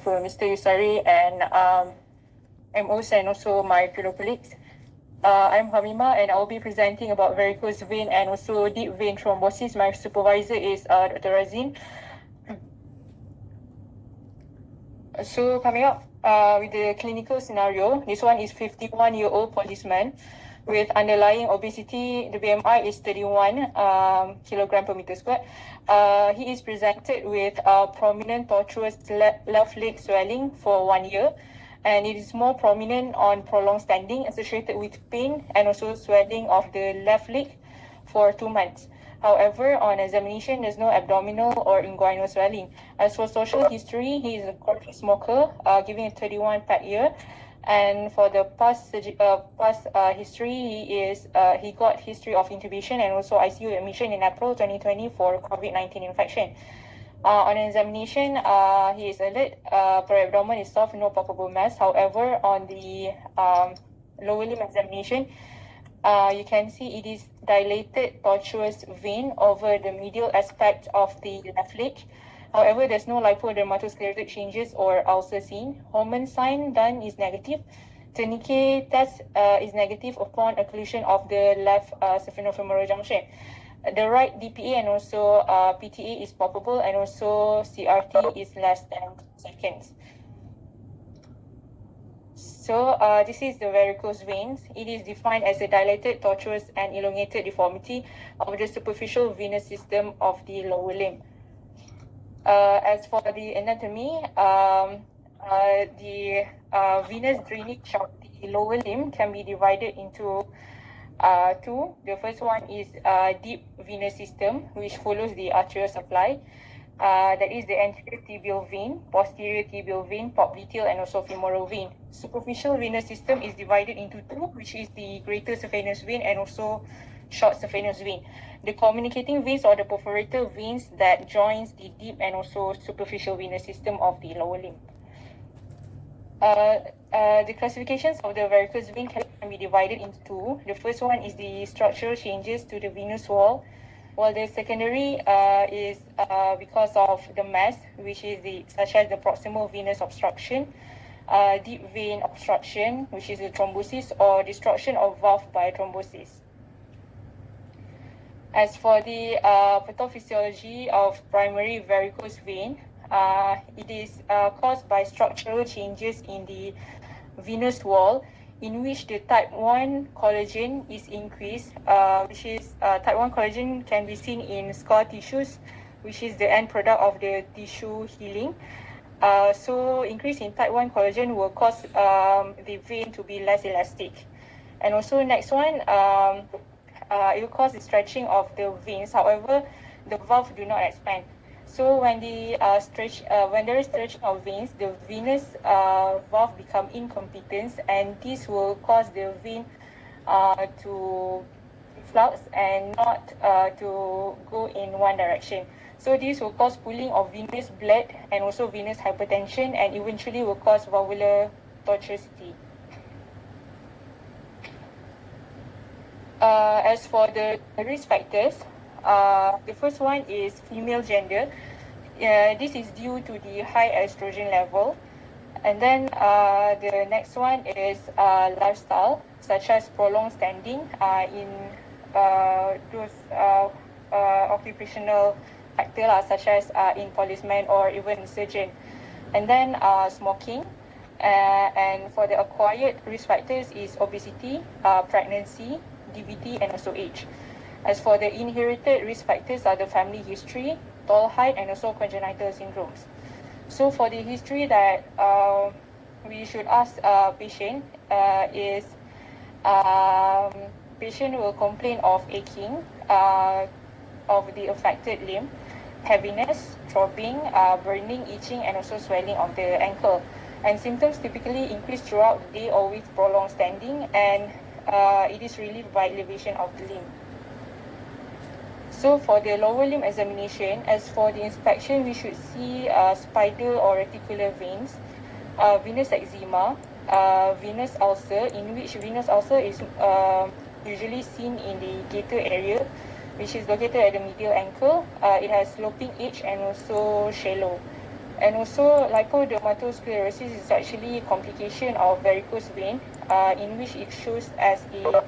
Mr. Yusari and MOs and also my fellow colleagues. I'm Hamima and I'll be presenting about varicose vein and also deep vein thrombosis. My supervisor is Dr. Razin. So coming up with the clinical scenario, this one is 51-year-old policeman with underlying obesity. The BMI is 31 kilogram per meter squared. He is presented with prominent tortuous left leg swelling for 1 year, and it is more prominent on prolonged standing, associated with pain and also swelling of the left leg for 2 months. However, on examination, there's no abdominal or inguinal swelling. As for social history, he is a chronic smoker, giving a 31 pack year. And for the past history, he got history of intubation and also ICU admission in April 2020 for COVID-19 infection. On examination, he is alert. Periabdomen is soft, no palpable mass. However, on the lower limb examination, you can see it is dilated tortuous vein over the medial aspect of the left leg. However, there's no lipodermatosclerotic changes or ulcer seen. Hormone sign done is negative. Tourniquet test is negative upon occlusion of the left saphenofemoral junction. The right DPA and also PTA is palpable, and also CRT is less than 2 seconds. So this is the varicose veins. It is defined as a dilated, tortuous, and elongated deformity of the superficial venous system of the lower limb. As for the anatomy, the venous drainage of the lower limb can be divided into two. The first one is deep venous system, which follows the arterial supply. That is the anterior tibial vein, posterior tibial vein, popliteal, and also femoral vein. Superficial venous system is divided into two, which is the greater saphenous vein and also short saphenous vein. The communicating veins or the perforator veins that joins the deep and also superficial venous system of the lower limb. The classifications of the varicose vein can be divided into two. The first one is the structural changes to the venous wall, while the secondary is because of the mass, which is such as the proximal venous obstruction, deep vein obstruction, which is the thrombosis, or destruction of valve by thrombosis. As for the pathophysiology of primary varicose vein, it is caused by structural changes in the venous wall, in which the type 1 collagen is increased, which is type 1 collagen can be seen in scar tissues, which is the end product of the tissue healing. So increase in type 1 collagen will cause the vein to be less elastic. And also next one, it will cause the stretching of the veins. However, the valve do not expand. So when when there is stretching of veins, the venous valve become incompetent, and this will cause the vein to flux and not to go in one direction. So this will cause pooling of venous blood and also venous hypertension, and eventually will cause valvular tortuosity. As for the risk factors, the first one is female gender. This is due to the high estrogen level. And then the next one is lifestyle, such as prolonged standing in those occupational factors, such as in policemen or even surgeon. And then smoking. And for the acquired risk factors is obesity, pregnancy, DVT, and also age. As for the inherited risk factors are the family history, tall height, and also congenital syndromes. So for the history that we should ask patient is patient will complain of aching of the affected limb, heaviness, throbbing, burning, itching, and also swelling of the ankle. And symptoms typically increase throughout the day or with prolonged standing, and it is relieved by elevation of the limb. So for the lower limb examination, as for the inspection, we should see spider or reticular veins, venous eczema, venous ulcer, in which venous ulcer is usually seen in the gaiter area, which is located at the medial ankle. It has sloping edge and also shallow. And also, lipodermatosclerosis is actually a complication of varicose vein, in which it shows as an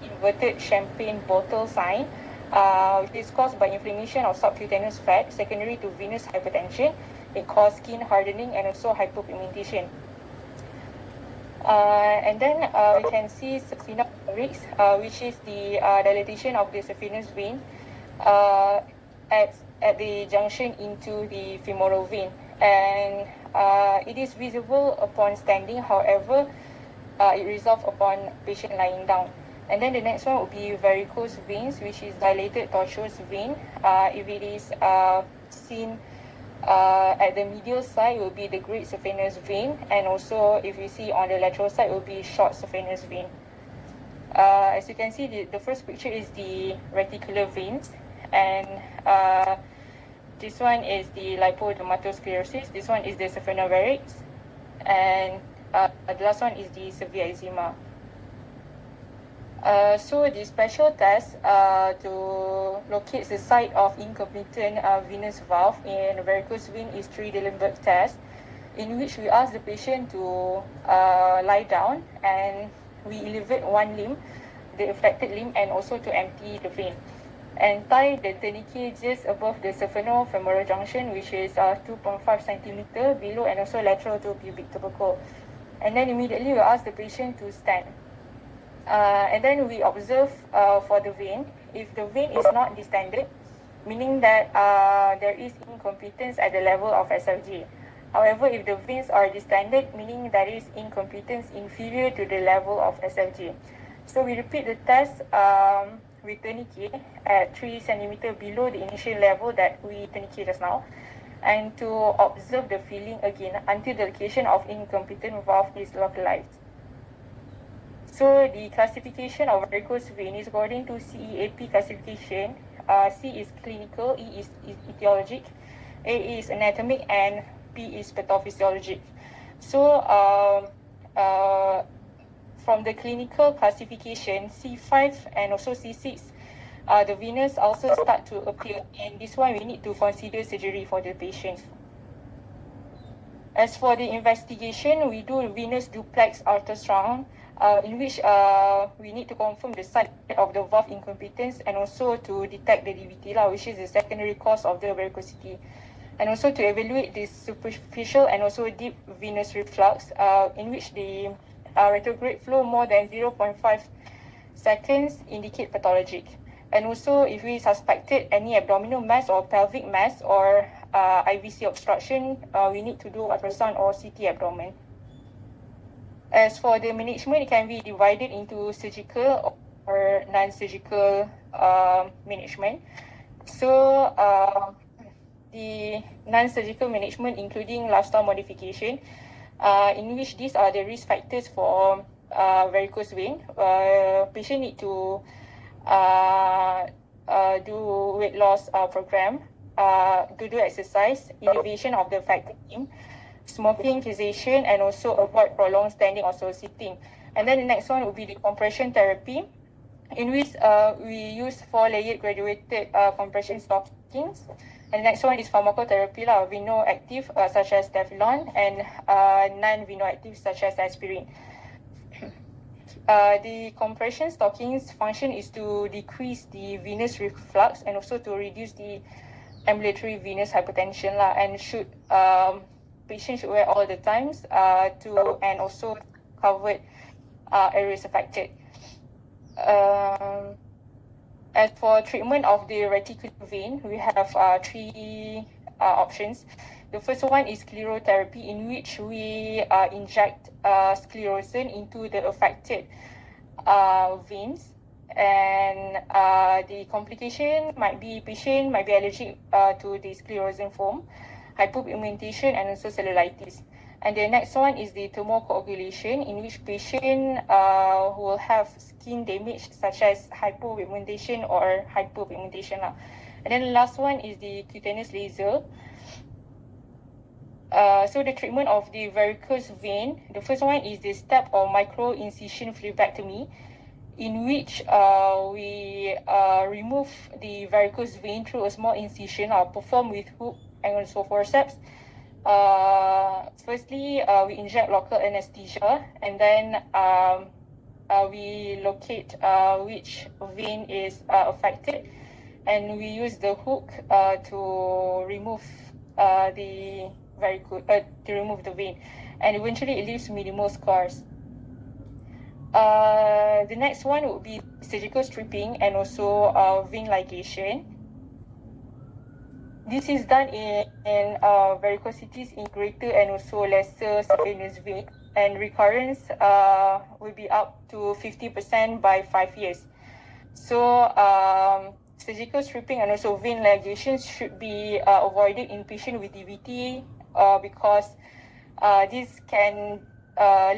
inverted champagne bottle sign, which is caused by inflammation of subcutaneous fat secondary to venous hypertension. It causes skin hardening and also hypopigmentation. And then we can see saphenous varix, which is the dilatation of the saphenous vein at the junction into the femoral vein. And it is visible upon standing, however, it resolves upon patient lying down. And then the next one would be varicose veins, which is dilated tortuous vein. If it is seen at the medial side, it will be the great saphenous vein, and also if you see on the lateral side, it will be short saphenous vein. As you can see, the first picture is the reticular veins, and this one is the lipodermatosclerosis. This one is the saphenous, and the last one is the severe eczema. So the special test to locate the site of incompetent venous valve in varicose vein is 3-Dillenburg test, in which we ask the patient to lie down and we elevate one limb, the affected limb, and also to empty the vein. And tie the tourniquet just above the saphenofemoral junction, which is 2.5 centimeter below and also lateral to pubic tubercle. And then immediately we ask the patient to stand. And then we observe for the vein. If the vein is not distended, meaning that there is incompetence at the level of SFG. However, if the veins are distended, meaning there is incompetence inferior to the level of SFG. So we repeat the test with tourniquet at 3 centimeter below the initial level that we tourniquet just now, and to observe the feeling again until the location of incompetent valve is localized. So the classification of varicose vein is according to CEAP classification. C is clinical, E is etiologic, A is anatomic, and P is pathophysiologic. So from the clinical classification, C5 and also C6, the venous also start to appear, and this one we need to consider surgery for the patient. As for the investigation, we do venous duplex ultrasound, in which we need to confirm the site of the valve incompetence and also to detect the DVT, which is the secondary cause of the varicosity, and also to evaluate the superficial and also deep venous reflux, in which the retrograde flow more than 0.5 seconds indicate pathologic. And also if we suspected any abdominal mass or pelvic mass or IVC obstruction, we need to do ultrasound or CT abdomen. As for the management, it can be divided into surgical or non-surgical management. So the non-surgical management including lifestyle modification, in which these are the risk factors for varicose vein. Patient need to do weight loss program, to do exercise, elevation of the affected limb, smoking cessation, and also avoid prolonged standing or so sitting. And then the next one would be the compression therapy, in which we use 4-layered graduated compression stockings. And the next one is pharmacotherapy, venoactive such as Teflon, and non-venoactive such as aspirin. The compression stockings function is to decrease the venous reflux and also to reduce the ambulatory venous hypertension, and should patients should wear all the times and also covered areas affected. As for treatment of the reticular vein, we have 3 options. The first one is sclerotherapy, in which we inject sclerosin into the affected veins. And the complication might be patient might be allergic to the sclerosin foam, hypopigmentation, and also cellulitis. And the next one is the thermocoagulation, in which patient will have skin damage such as hypopigmentation or hypopigmentation. And then the last one is the cutaneous laser. So the treatment of the varicose vein, the first one is the step or microincision phlebectomy, in which we remove the varicose vein through a small incision performed with hook and also forceps. Firstly, we inject local anesthesia, and then we locate which vein is affected, and we use the hook to remove the vein, and eventually it leaves minimal scars. The next one would be surgical stripping and also vein ligation. This is done in varicosities in greater and also lesser subvenous vein, and recurrence will be up to 50% by 5 years. So surgical stripping and also vein ligation should be avoided in patients with DVT because this can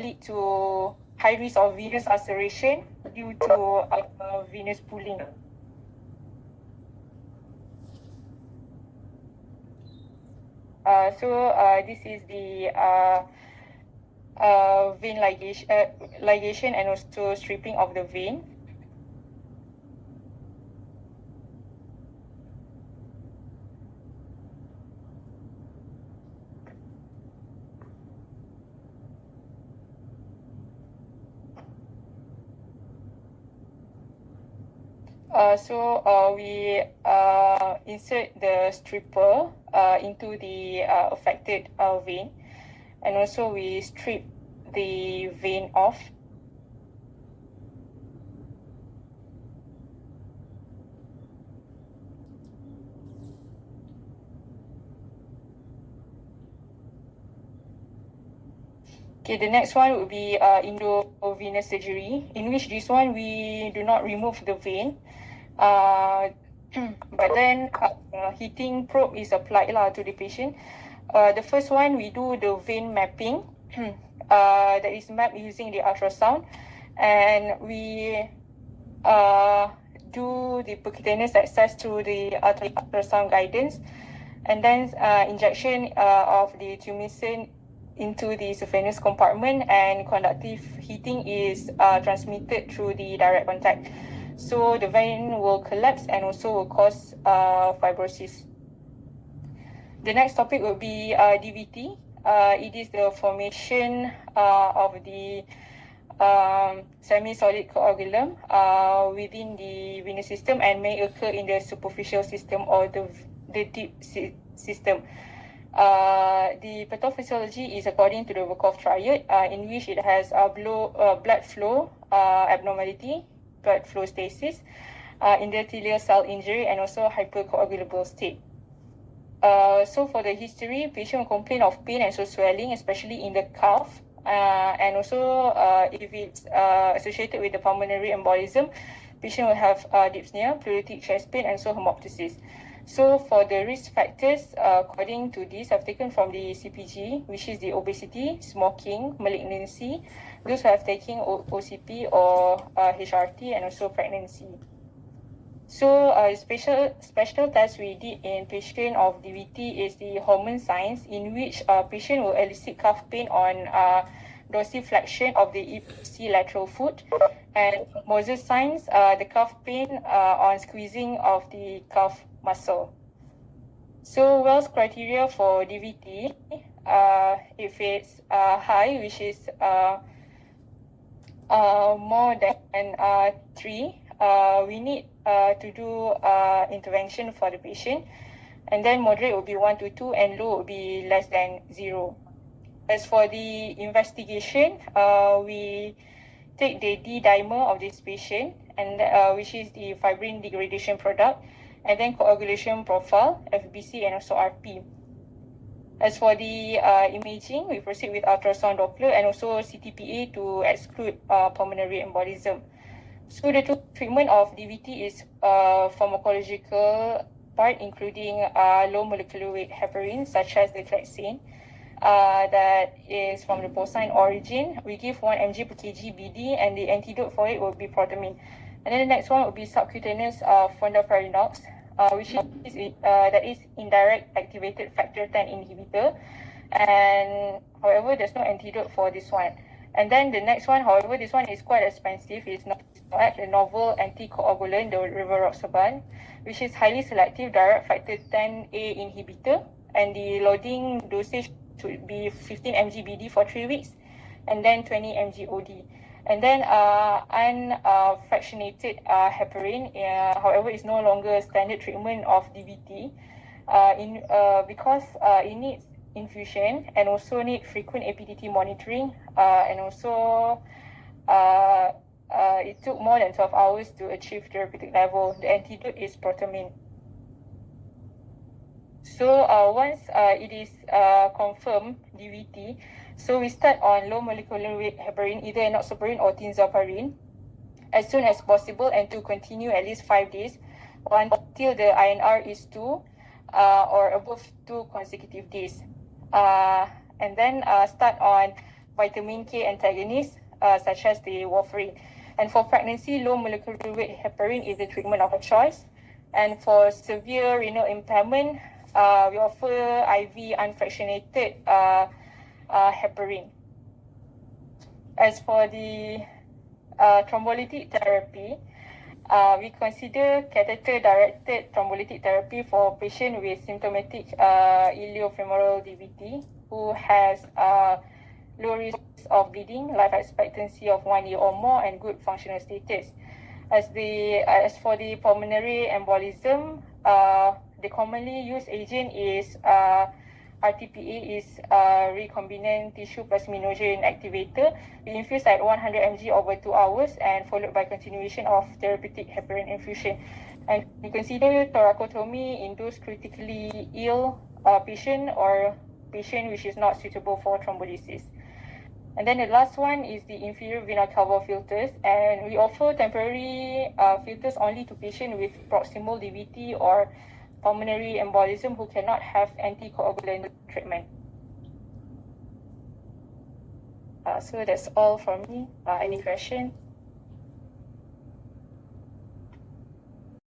lead to high risk of venous ulceration due to venous pooling. So this is the vein ligation and also stripping of the vein. We insert the stripper into the affected vein, and also we strip the vein off. Okay, the next one would be Indovina surgery, in which this one we do not remove the vein, but then heating probe is applied to the patient. The first one, we do the vein mapping that is mapped using the ultrasound, and we do the percutaneous access through the ultrasound guidance, and then injection of the tumescent into the saphenous compartment, and conductive heating is transmitted through the direct contact. So the vein will collapse and also will cause fibrosis. The next topic will be DVT. It is the formation of the semi-solid coagulum within the venous system, and may occur in the superficial system or the deep system. The pathophysiology is according to the Varicose triad, in which it has blood flow abnormality, blood flow stasis, endothelial cell injury, and also hypercoagulable state. So for the history, patient will complain of pain and so swelling, especially in the calf, and also if it's associated with the pulmonary embolism, patient will have dyspnea, pleuritic chest pain, and so hemoptysis. So for the risk factors, according to this, I've taken from the CPG, which is the obesity, smoking, malignancy, those who have taken OCP or HRT, and also pregnancy. So special test we did in patient of DVT is the hormone signs, in which patient will elicit calf pain on dorsiflexion of the ipsi lateral foot, and Moses signs, the calf pain on squeezing of the calf muscle. So Wells criteria for DVT, if it's high, which is more than 3, we need to do intervention for the patient, and then moderate will be 1 to 2, and low will be less than 0. As for the investigation, we take the D-dimer of this patient, and which is the fibrin degradation product, and then coagulation profile, FBC, and also RP. As for the imaging, we proceed with ultrasound Doppler and also CTPA to exclude pulmonary embolism. So the treatment of DVT is pharmacological part, including low molecular weight heparin, such as the taxane, that is from the porcine origin. We give 1 mg per kg BD, and the antidote for it will be protamine. And then the next one will be subcutaneous fondaparinux, which is that is indirect activated factor 10 inhibitor. And however, there's no antidote for this one. And then the next one, however, this one is quite expensive. It's not a novel anticoagulant, the rivaroxaban, which is highly selective direct factor 10A inhibitor, and the loading dosage should be 15 mg BD for 3 weeks, and then 20 mg OD. And then unfractionated heparin, however, is no longer a standard treatment of DVT because it needs infusion and also need frequent APDT monitoring, and also it took more than 12 hours to achieve therapeutic level. The antidote is protamine. So once it is confirmed DVT, so we start on low molecular weight heparin, either enoxaparin or tinzaparin, as soon as possible, and to continue at least 5 days until the INR is 2 or above 2 consecutive days. And then start on vitamin K antagonists such as the warfarin. And for pregnancy, low molecular weight heparin is the treatment of choice. And for severe renal impairment, we offer IV unfractionated heparin. As for the thrombolytic therapy, we consider catheter-directed thrombolytic therapy for patients with symptomatic iliofemoral DVT who has low risk of bleeding, life expectancy of 1 year or more, and good functional status. As for the pulmonary embolism, the commonly used agent is RTPA, is recombinant tissue plasminogen activator. We infuse at 100 mg over 2 hours and followed by continuation of therapeutic heparin infusion. And we consider thoracotomy in those critically ill patient or patient which is not suitable for thrombolysis. And then the last one is the inferiorvena cava filters, and we offer temporary filters only to patients with proximal DVT or pulmonary embolism who cannot have anticoagulant treatment. So that's all from me. Any questions?